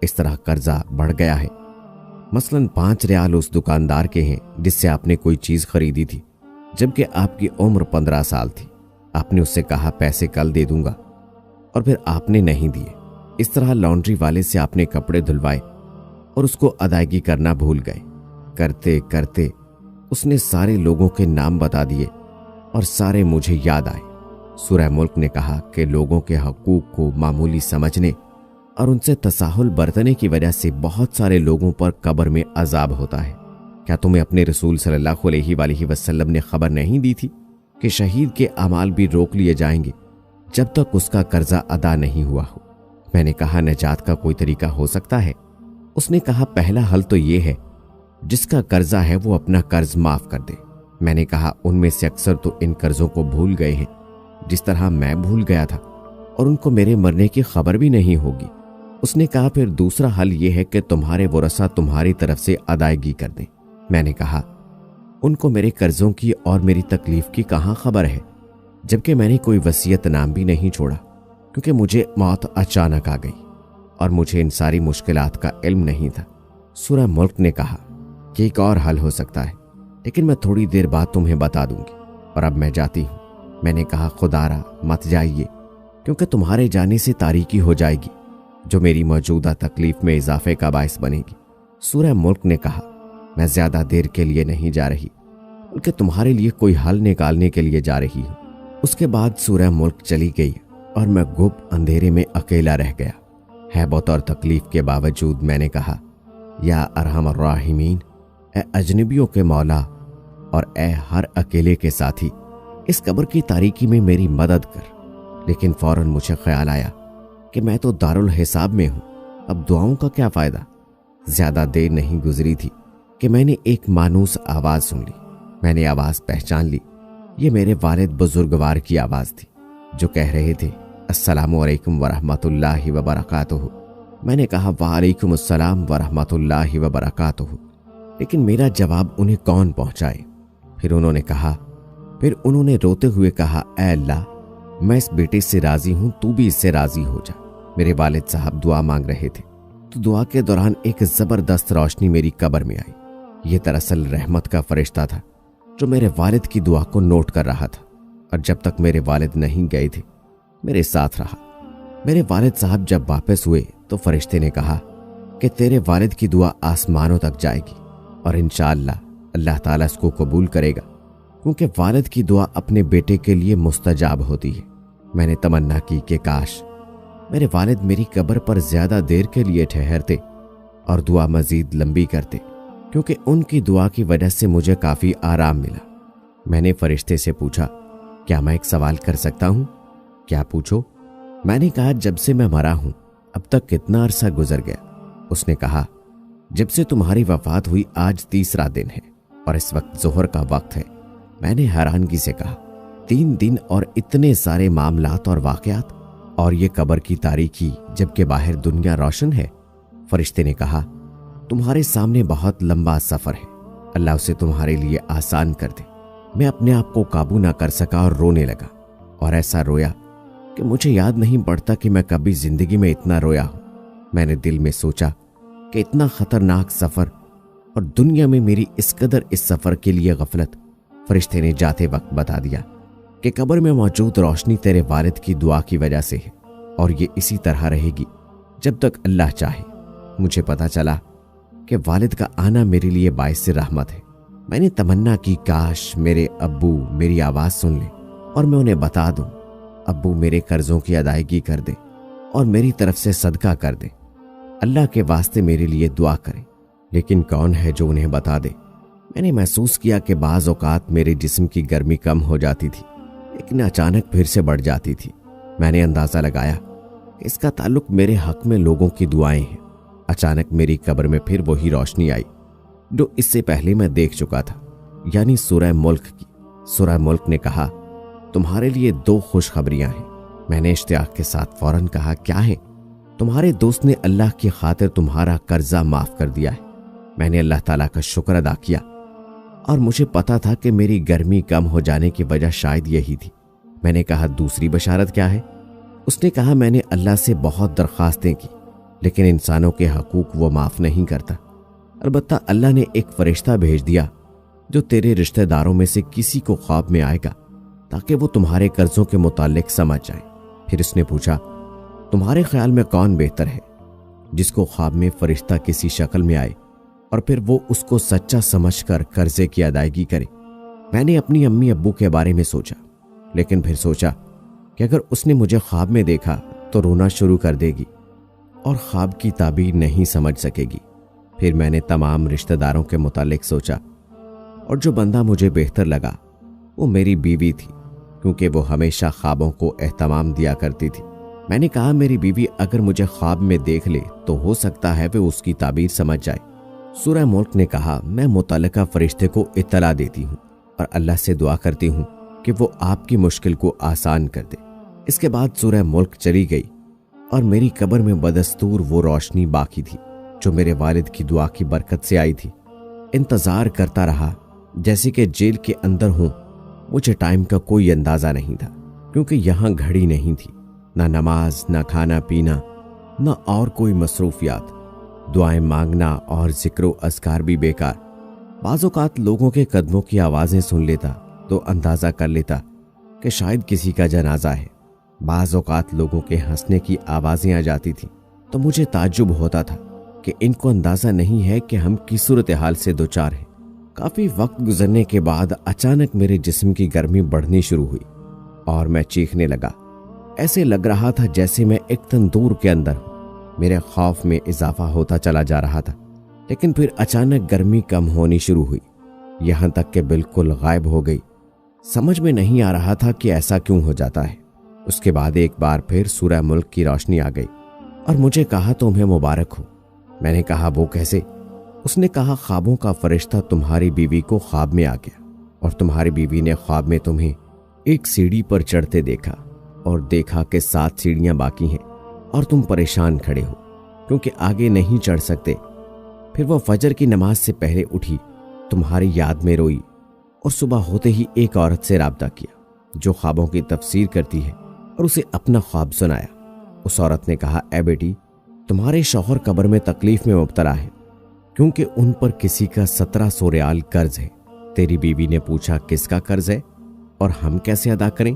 اس طرح قرضہ بڑھ گیا ہے۔ مثلاً 5 ریال اس دکاندار کے ہیں جس سے آپ نے کوئی چیز خریدی تھی جبکہ آپ کی عمر 15 سال تھی۔ آپ نے اس سے کہا پیسے کل دے دوں گا اور پھر آپ نے نہیں دیے۔ اس طرح لانڈری والے سے آپ نے کپڑے دھلوائے اور اس کو ادائیگی کرنا بھول گئے۔ کرتے کرتے اس نے سارے لوگوں کے نام بتا دیے اور سارے مجھے یاد آئے۔ سورہ ملک نے کہا کہ لوگوں کے حقوق کو معمولی سمجھنے اور ان سے تساہل برتنے کی وجہ سے بہت سارے لوگوں پر قبر میں عذاب ہوتا ہے۔ کیا تمہیں اپنے رسول صلی اللہ علیہ وآلہ وسلم نے خبر نہیں دی تھی کہ شہید کے اعمال بھی روک لیے جائیں گے جب تک اس کا قرضہ ادا نہیں ہوا ہو؟ میں نے کہا نجات کا کوئی طریقہ ہو سکتا ہے؟ اس نے کہا پہلا حل تو یہ ہے جس کا قرضہ ہے وہ اپنا قرض معاف کر دے۔ میں نے کہا ان میں سے اکثر تو ان قرضوں کو بھول گئے ہیں جس طرح میں بھول گیا تھا، اور ان کو میرے مرنے کی خبر بھی نہیں ہوگی۔ اس نے کہا پھر دوسرا حل یہ ہے کہ تمہارے ورثہ تمہاری طرف سے ادائیگی کر دیں۔ میں نے کہا ان کو میرے قرضوں کی اور میری تکلیف کی کہاں خبر ہے، جبکہ میں نے کوئی وصیت نام بھی نہیں چھوڑا، کیونکہ مجھے موت اچانک آ گئی اور مجھے ان ساری مشکلات کا علم نہیں تھا۔ سورہ ملک نے کہا کہ ایک اور حل ہو سکتا ہے، لیکن میں تھوڑی دیر بعد تمہیں بتا دوں گی، اور اب میں جاتی ہوں۔ میں نے کہا خدا را مت جائیے، کیونکہ تمہارے جانے سے تاریکی ہو جائے گی جو میری موجودہ تکلیف میں اضافے کا باعث بنے گی۔ سورہ ملک نے کہا، میں زیادہ دیر کے لیے نہیں جا رہی بلکہ تمہارے لیے کوئی حل نکالنے کے لیے جا رہی ہوں۔ اس کے بعد سورہ ملک چلی گئی اور میں گپ اندھیرے میں اکیلا رہ گیا۔ ہیبت اور تکلیف کے باوجود میں نے کہا، یا ارحم الراحمین، اے اجنبیوں کے مولا اور اے ہر اکیلے کے ساتھی، اس قبر کی تاریکی میں میری مدد کر۔ لیکن فوراً مجھے خیال آیا کہ میں تو دارالحساب میں ہوں، اب دعاؤں کا کیا فائدہ؟ زیادہ دیر نہیں گزری تھی کہ میں نے ایک مانوس آواز سن لی۔ میں نے آواز پہچان لی، یہ میرے والد بزرگوار کی آواز تھی جو کہہ رہے تھے، السلام علیکم ورحمۃ اللہ وبرکاتہ۔ میں نے کہا، وعلیکم السلام ورحمۃ اللہ وبرکاتہ، لیکن میرا جواب انہیں کون پہنچائے؟ پھر انہوں نے روتے ہوئے کہا، اے اللہ، میں اس بیٹے سے راضی ہوں، تو بھی اس سے راضی ہو جا۔ میرے والد صاحب دعا مانگ رہے تھے تو دعا کے دوران ایک زبردست روشنی میری قبر میں آئی۔ یہ دراصل رحمت کا فرشتہ تھا جو میرے والد کی دعا کو نوٹ کر رہا تھا، اور جب تک میرے والد نہیں گئے تھے میرے ساتھ رہا۔ میرے والد صاحب جب واپس ہوئے تو فرشتے نے کہا کہ تیرے والد کی دعا آسمانوں تک جائے گی اور انشاءاللہ اللہ تعالیٰ اس کو قبول کرے گا، کیونکہ والد کی دعا اپنے بیٹے کے لیے مستجاب ہوتی ہے۔ میں نے تمنا کی کہ کاش میرے والد میری قبر پر زیادہ دیر کے لیے ٹھہرتے اور دعا مزید لمبی کرتے، کیونکہ ان کی دعا کی وجہ سے مجھے کافی آرام ملا۔ میں نے فرشتے سے پوچھا، کیا میں ایک سوال کر سکتا ہوں؟ کیا پوچھو؟ میں نے کہا، جب سے میں مرا ہوں اب تک کتنا عرصہ گزر گیا؟ اس نے کہا، جب سے تمہاری وفات ہوئی آج تیسرا دن ہے اور اس وقت ظہر کا وقت ہے۔ میں نے حیرانگی سے کہا، 3 دن اور اتنے سارے معاملات اور واقعات، اور یہ قبر کی تاریکی جبکہ باہر دنیا روشن ہے؟ فرشتے نے کہا، تمہارے سامنے بہت لمبا سفر ہے، اللہ اسے تمہارے لیے آسان کر دے۔ میں اپنے آپ کو قابو نہ کر سکا اور رونے لگا، اور ایسا رویا کہ مجھے یاد نہیں پڑتا کہ میں کبھی زندگی میں اتنا رویا ہوں۔ میں نے دل میں سوچا کہ اتنا خطرناک سفر اور دنیا میں میری اس قدر اس سفر کے لیے غفلت۔ فرشتے نے جاتے وقت بتا دیا کہ قبر میں موجود روشنی تیرے والد کی دعا کی وجہ سے ہے، اور یہ اسی طرح رہے گی جب تک اللہ چاہے۔ مجھے پتا چلا کہ والد کا آنا میرے لیے باعث رحمت ہے۔ میں نے تمنا کی کاش میرے ابو میری آواز سن لیں اور میں انہیں بتا دوں، ابو میرے قرضوں کی ادائیگی کر دے اور میری طرف سے صدقہ کر دے، اللہ کے واسطے میرے لیے دعا کریں۔ لیکن کون ہے جو انہیں بتا دے؟ میں نے محسوس کیا کہ بعض اوقات میرے جسم کی گرمی کم ہو جاتی تھی لیکن اچانک پھر سے بڑھ جاتی تھی۔ میں نے اندازہ لگایا کہ اس کا تعلق میرے حق میں لوگوں کی دعائیں ہیں۔ اچانک میری قبر میں پھر وہی روشنی آئی جو اس سے پہلے میں دیکھ چکا تھا، یعنی سورہ ملک کی۔ سورہ ملک نے کہا، تمہارے لیے 2 خوشخبریاں ہیں۔ میں نے اشتیاق کے ساتھ فوراً کہا، کیا ہے؟ تمہارے دوست نے اللہ کی خاطر تمہارا قرضہ معاف کر دیا ہے۔ میں نے اللہ تعالیٰ کا شکر ادا کیا، اور مجھے پتا تھا کہ میری گرمی کم ہو جانے کی وجہ شاید یہی تھی۔ میں نے کہا، دوسری بشارت کیا ہے؟ اس نے کہا، میں نے اللہ سے بہت درخواستیں کی لیکن انسانوں کے حقوق وہ معاف نہیں کرتا۔ البتہ اللہ نے ایک فرشتہ بھیج دیا جو تیرے رشتہ داروں میں سے کسی کو خواب میں آئے گا تاکہ وہ تمہارے قرضوں کے متعلق سمجھ جائے۔ پھر اس نے پوچھا، تمہارے خیال میں کون بہتر ہے، جس کو خواب میں فرشتہ کسی شکل میں آئے اور پھر وہ اس کو سچا سمجھ کر قرضے کی ادائیگی کرے؟ میں نے اپنی امی ابو کے بارے میں سوچا، لیکن پھر سوچا کہ اگر اس نے مجھے خواب میں دیکھا تو رونا شروع کر دے گی اور خواب کی تعبیر نہیں سمجھ سکے گی۔ پھر میں نے تمام رشتہ داروں کے متعلق سوچا، اور جو بندہ مجھے بہتر لگا وہ میری بیوی تھی، کیونکہ وہ ہمیشہ خوابوں کو اہتمام دیا کرتی تھی۔ میں نے کہا، میری بیوی اگر مجھے خواب میں دیکھ لے تو ہو سکتا ہے وہ اس کی تعبیر سمجھ جائے۔ سورہ ملک نے کہا، میں متعلقہ فرشتے کو اطلاع دیتی ہوں اور اللہ سے دعا کرتی ہوں کہ وہ آپ کی مشکل کو آسان کر دے۔ اس کے بعد سورہ ملک چلی گئی اور میری قبر میں بدستور وہ روشنی باقی تھی جو میرے والد کی دعا کی برکت سے آئی تھی۔ انتظار کرتا رہا جیسے کہ جیل کے اندر ہوں۔ مجھے ٹائم کا کوئی اندازہ نہیں تھا کیونکہ یہاں گھڑی نہیں تھی، نہ نماز، نہ کھانا پینا، نہ اور کوئی مصروفیات۔ دعائیں مانگنا اور ذکر و اذکار بھی بیکار۔ بعض اوقات لوگوں کے قدموں کی آوازیں سن لیتا تو اندازہ کر لیتا کہ شاید کسی کا جنازہ ہے۔ بعض اوقات لوگوں کے ہنسنے کی آوازیں آ جاتی تھیں تو مجھے تعجب ہوتا تھا کہ ان کو اندازہ نہیں ہے کہ ہم کس صورتحال سے دوچار ہیں۔ کافی وقت گزرنے کے بعد اچانک میرے جسم کی گرمی بڑھنی شروع ہوئی اور میں چیخنے لگا۔ ایسے لگ رہا تھا جیسے میں ایک تندور کے اندر ہوں۔ میرے خوف میں اضافہ ہوتا چلا جا رہا تھا، لیکن پھر اچانک گرمی کم ہونی شروع ہوئی، یہاں تک کہ بالکل غائب ہو گئی۔ سمجھ میں نہیں آ رہا تھا کہ ایسا کیوں ہو جاتا ہے۔ اس کے بعد ایک بار پھر سورہ ملک کی روشنی آ گئی اور مجھے کہا تمہیں مبارک ہو۔ میں نے کہا وہ کیسے؟ اس نے کہا خوابوں کا فرشتہ تمہاری بیوی کو خواب میں آ گیا اور تمہاری بیوی نے خواب میں تمہیں ایک سیڑھی پر چڑھتے دیکھا اور دیکھا کہ 7 سیڑھیاں باقی ہیں اور تم پریشان کھڑے ہو کیونکہ آگے نہیں چڑھ سکتے۔ پھر وہ فجر کی نماز سے پہلے اٹھی، تمہاری یاد میں روئی اور صبح ہوتے ہی ایک عورت سے رابطہ کیا جو خوابوں کی تفسیر کرتی ہے اور اسے اپنا خواب سنایا۔ اس عورت نے کہا اے بیٹی، تمہارے شوہر قبر میں تکلیف میں مبتلا ہے کیونکہ ان پر کسی کا 1700 ریال قرض ہے۔ تیری بیوی نے پوچھا کس کا قرض ہے اور ہم کیسے ادا کریں؟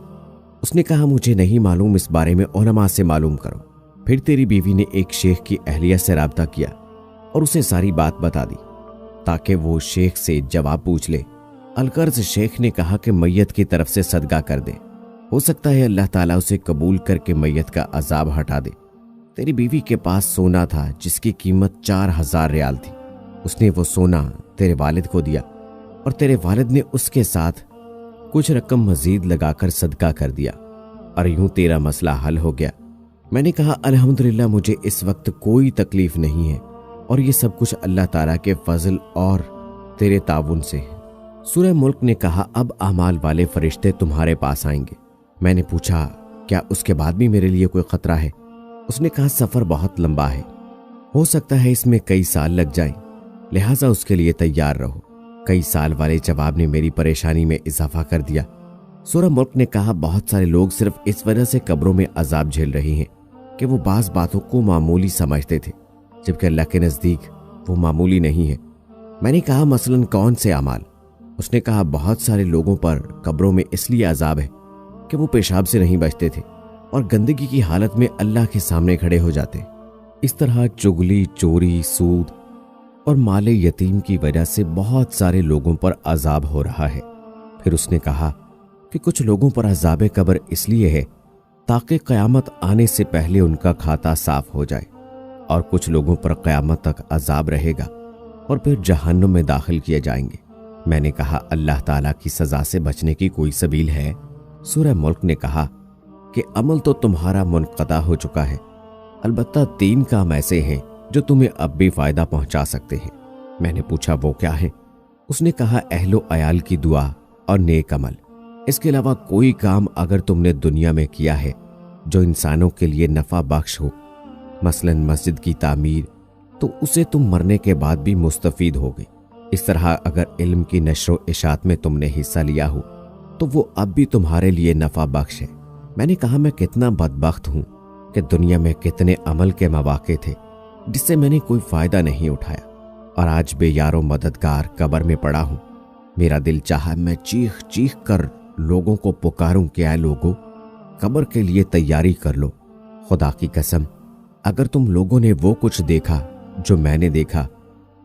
اس نے کہا مجھے نہیں معلوم، اس بارے میں علماء سے معلوم کرو۔ پھر تیری بیوی نے ایک شیخ کی اہلیہ سے رابطہ کیا اور اسے ساری بات بتا دی تاکہ وہ شیخ سے جواب پوچھ لے۔ القرض شیخ نے کہا کہ میت کی طرف سے صدقہ کر دے، ہو سکتا ہے اللہ تعالیٰ اسے قبول کر کے میت کا عذاب ہٹا دے۔ تیری بیوی کے پاس سونا تھا جس کی قیمت 4000 ریال تھی۔ اس نے وہ سونا تیرے والد کو دیا اور تیرے والد نے اس کے ساتھ کچھ رقم مزید لگا کر صدقہ کر دیا اور یوں تیرا مسئلہ حل ہو گیا۔ میں نے کہا الحمدللہ مجھے اس وقت کوئی تکلیف نہیں ہے اور یہ سب کچھ اللہ تعالیٰ کے فضل اور تیرے تعاون سے ہے۔ سورہ ملک نے کہا اب اعمال والے فرشتے تمہارے پاس آئیں گے۔ میں نے پوچھا کیا اس کے بعد بھی میرے لیے کوئی خطرہ ہے؟ اس نے کہا سفر بہت لمبا ہے، ہو سکتا ہے اس میں کئی سال لگ جائیں، لہٰذا اس کے لیے تیار رہو۔ کئی سال والے جواب نے میری پریشانی میں اضافہ کر دیا۔ سورہ ملک نے کہا بہت سارے لوگ صرف اس وجہ سے قبروں میں عذاب جھیل رہے ہیں کہ وہ بعض باتوں کو معمولی سمجھتے تھے جبکہ اللہ کے نزدیک وہ معمولی نہیں ہے۔ میں نے کہا مثلاً کون سے اعمال؟ اس نے کہا بہت سارے لوگوں پر قبروں میں اس لیے عذاب ہے کہ وہ پیشاب سے نہیں بچتے تھے اور گندگی کی حالت میں اللہ کے سامنے کھڑے ہو جاتے۔ اس طرح چغلی، چوری، سود اور مال یتیم کی وجہ سے بہت سارے لوگوں پر عذاب ہو رہا ہے۔ پھر اس نے کہا کہ کچھ لوگوں پر عذاب قبر اس لیے ہے تاکہ قیامت آنے سے پہلے ان کا کھاتا صاف ہو جائے، اور کچھ لوگوں پر قیامت تک عذاب رہے گا اور پھر جہنم میں داخل کیے جائیں گے۔ میں نے کہا اللہ تعالیٰ کی سزا سے بچنے کی کوئی سبیل ہے؟ سورہ ملک نے کہا کہ عمل تو تمہارا منقطع ہو چکا ہے، البتہ 3 کام ایسے ہیں جو تمہیں اب بھی فائدہ پہنچا سکتے ہیں۔ میں نے پوچھا وہ کیا ہے؟ اس نے کہا اہل و عیال کی دعا اور نیک عمل۔ اس کے علاوہ کوئی کام اگر تم نے دنیا میں کیا ہے جو انسانوں کے لیے نفع بخش ہو، مثلا مسجد کی تعمیر، تو اسے تم مرنے کے بعد بھی مستفید ہوگے۔ اس طرح اگر علم کی نشر و اشاعت میں تم نے حصہ لیا ہو تو وہ اب بھی تمہارے لیے نفع بخش ہے۔ میں نے کہا میں کتنا بدبخت ہوں کہ دنیا میں کتنے عمل کے مواقع تھے جس سے میں نے کوئی فائدہ نہیں اٹھایا، اور آج بے یار و مددگار قبر میں پڑا ہوں۔ میرا دل چاہا میں چیخ چیخ کر لوگوں کو پکاروں کہ اے لوگو، قبر کے لیے تیاری کر لو۔ خدا کی قسم اگر تم لوگوں نے وہ کچھ دیکھا جو میں نے دیکھا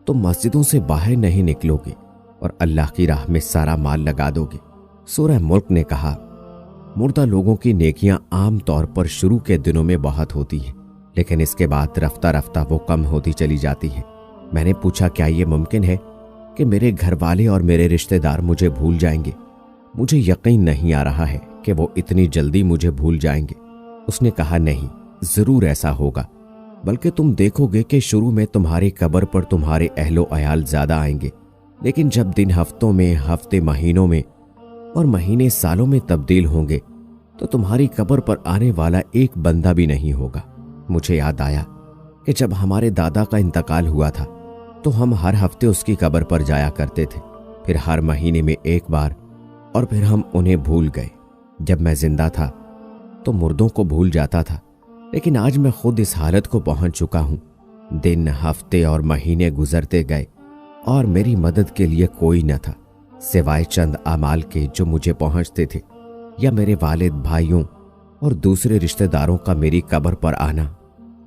تو مسجدوں سے باہر نہیں نکلو گے اور اللہ کی راہ میں سارا مال لگا دو گے۔ سورہ ملک نے کہا مردہ لوگوں کی نیکیاں عام طور پر شروع کے دنوں میں بہت ہوتی ہیں، لیکن اس کے بعد رفتہ رفتہ وہ کم ہوتی چلی جاتی ہیں۔ میں نے پوچھا کیا یہ ممکن ہے کہ میرے گھر والے اور میرے رشتہ دار مجھے بھول جائیں گے؟ مجھے یقین نہیں آ رہا ہے کہ وہ اتنی جلدی مجھے بھول جائیں گے۔ اس نے کہا نہیں، ضرور ایسا ہوگا، بلکہ تم دیکھو گے کہ شروع میں تمہاری قبر پر تمہارے اہل و عیال زیادہ آئیں گے، لیکن جب دن ہفتوں میں، ہفتے مہینوں میں اور مہینے سالوں میں تبدیل ہوں گے تو تمہاری قبر پر آنے والا ایک بندہ بھی نہیں ہوگا۔ مجھے یاد آیا کہ جب ہمارے دادا کا انتقال ہوا تھا تو ہم ہر ہفتے اس کی قبر پر جایا کرتے تھے، پھر ہر مہینے میں ایک بار، اور پھر ہم انہیں بھول گئے۔ جب میں زندہ تھا تو مردوں کو بھول جاتا تھا، لیکن آج میں خود اس حالت کو پہنچ چکا ہوں۔ دن، ہفتے اور مہینے گزرتے گئے اور میری مدد کے لیے کوئی نہ تھا سوائے چند اعمال کے جو مجھے پہنچتے تھے، یا میرے والد، بھائیوں اور دوسرے رشتہ داروں کا میری قبر پر آنا۔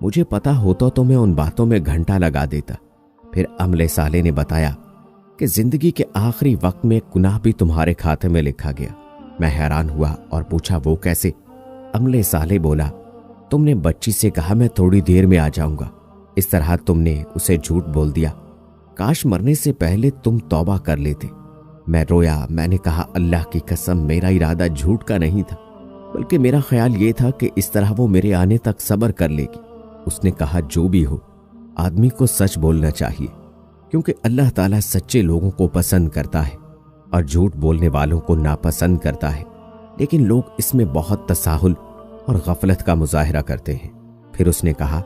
مجھے پتا ہوتا تو میں ان باتوں میں گھنٹہ لگا دیتا۔ پھر عملے صالح نے بتایا کہ زندگی کے آخری وقت میں ایک گناہ بھی تمہارے کھاتے میں لکھا گیا۔ میں حیران ہوا اور پوچھا وہ کیسے؟ عملے صالح بولا تم نے بچی سے کہا میں تھوڑی دیر میں آ جاؤں گا، اس طرح تم نے اسے جھوٹ بول دیا۔ کاش مرنے سے پہلے تم توبہ کر لیتے۔ میں رویا۔ میں نے کہا اللہ کی قسم میرا ارادہ جھوٹ کا نہیں تھا، بلکہ میرا خیال یہ تھا کہ اس طرح وہ میرے آنے تک صبر کر لے گی۔ اس نے کہا جو بھی ہو آدمی کو سچ بولنا چاہیے، کیونکہ اللہ تعالیٰ سچے لوگوں کو پسند کرتا ہے اور جھوٹ بولنے والوں کو ناپسند کرتا ہے، لیکن لوگ اس میں بہت تساہل اور غفلت کا مظاہرہ کرتے ہیں۔ پھر اس نے کہا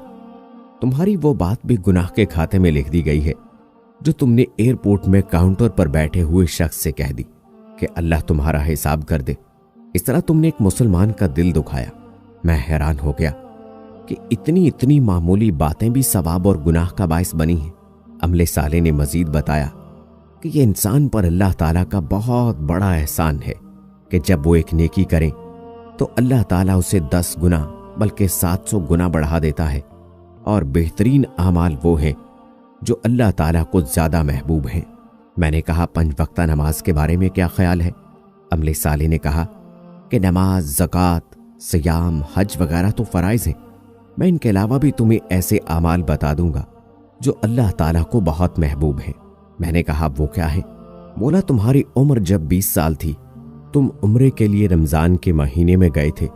تمہاری وہ بات بھی گناہ کے کھاتے میں لکھ دی گئی ہے جو تم نے ایئرپورٹ میں کاؤنٹر پر بیٹھے ہوئے شخص سے کہہ دی کہ اللہ تمہارا حساب کر دے۔ اس طرح تم نے ایک مسلمان کا دل دکھایا۔ میں حیران ہو گیا کہ اتنی معمولی باتیں بھی ثواب اور گناہ کا باعث بنی ہیں۔ عملے صالح نے مزید بتایا کہ یہ انسان پر اللہ تعالیٰ کا بہت بڑا احسان ہے کہ جب وہ ایک نیکی کریں تو اللہ تعالیٰ اسے 10 گنا بلکہ 700 گنا بڑھا دیتا ہے، اور بہترین اعمال وہ ہیں جو اللہ تعالیٰ کو زیادہ محبوب ہیں۔ میں نے کہا 5 وقتہ نماز کے بارے میں کیا خیال ہے؟ عملے صالح نے کہا کہ نماز، زکوٰۃ، سیام، حج وغیرہ تو فرائض ہیں، میں ان کے علاوہ بھی تمہیں ایسے اعمال بتا دوں گا جو اللہ تعالیٰ کو بہت محبوب ہیں۔ میں نے کہا وہ کیا ہے؟ بولا تمہاری عمر جب 20 سال تھی تم عمرے کے لیے رمضان کے مہینے میں گئے تھے،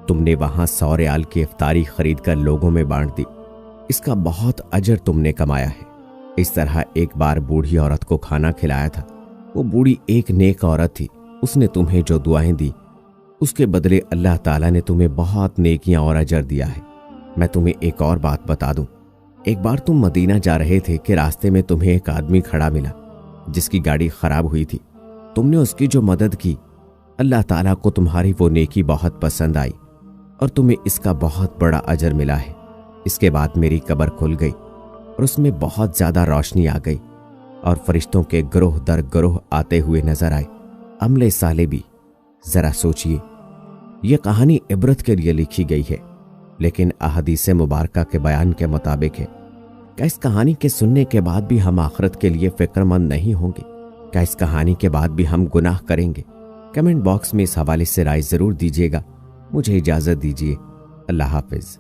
تم نے وہاں 100 ریال کی افطاری خرید کر لوگوں میں بانٹ دی، اس کا بہت اجر تم نے کمایا ہے۔ اس طرح ایک بار بوڑھی عورت کو کھانا کھلایا تھا، وہ بوڑھی ایک نیک عورت تھی، اس نے تمہیں جو دعائیں دی اس کے بدلے اللہ تعالیٰ نے تمہیں بہت نیکیاں اور اجر دیا ہے۔ میں تمہیں ایک اور بات بتا دوں، ایک بار تم مدینہ جا رہے تھے کہ راستے میں تمہیں ایک آدمی کھڑا ملا جس کی گاڑی خراب ہوئی تھی، تم نے اس کی جو مدد کی اللہ تعالیٰ کو تمہاری وہ نیکی بہت پسند آئی اور تمہیں اس کا بہت بڑا اجر ملا ہے۔ اس کے بعد میری قبر کھل گئی اور اس میں بہت زیادہ روشنی آ گئی اور فرشتوں کے گروہ در گروہ آتے ہوئے نظر آئے۔ عملے صالح بھی ذرا سوچئے، یہ کہانی عبرت کے لیے لکھی گئی ہے لیکن احادیث مبارکہ کے بیان کے مطابق ہے۔ کیا اس کہانی کے سننے کے بعد بھی ہم آخرت کے لیے فکر مند نہیں ہوں گے؟ کیا اس کہانی کے بعد بھی ہم گناہ کریں گے؟ کمنٹ باکس میں اس حوالے سے رائے ضرور دیجیے گا۔ مجھے اجازت دیجیے، اللہ حافظ۔